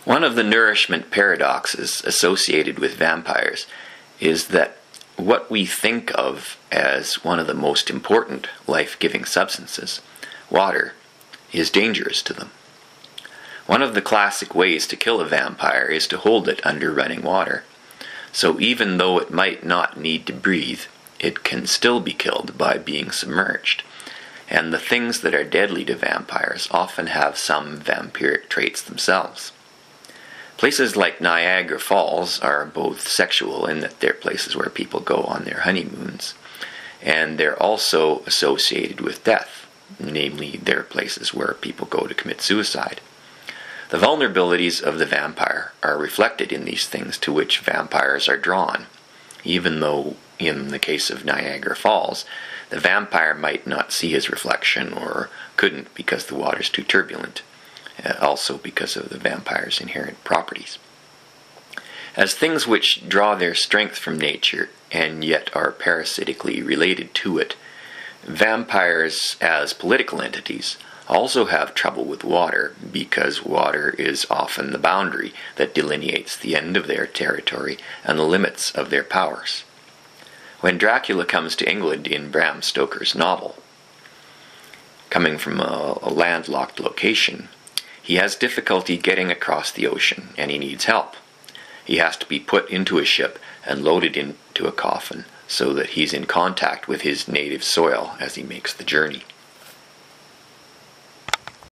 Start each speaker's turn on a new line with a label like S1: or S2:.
S1: One of the nourishment paradoxes associated with vampires is that what we think of as one of the most important life-giving substances, water, is dangerous to them. One of the classic ways to kill a vampire is to hold it under running water. So even though it might not need to breathe, it can still be killed by being submerged. And the things that are deadly to vampires often have some vampiric traits themselves. Places like Niagara Falls are both sexual in that they're places where people go on their honeymoons, and they're also associated with death, namely they're places where people go to commit suicide. The vulnerabilities of the vampire are reflected in these things to which vampires are drawn, even though, in the case of Niagara Falls, the vampire might not see his reflection or couldn't because the water's too turbulent, also because of the vampire's inherent properties. As things which draw their strength from nature and yet are parasitically related to it, vampires as political entities also have trouble with water because water is often the boundary that delineates the end of their territory and the limits of their powers. When Dracula comes to England in Bram Stoker's novel, coming from a landlocked location, he has difficulty getting across the ocean and he needs help. He has to be put into a ship and loaded into a coffin so that he's in contact with his native soil as he makes the journey.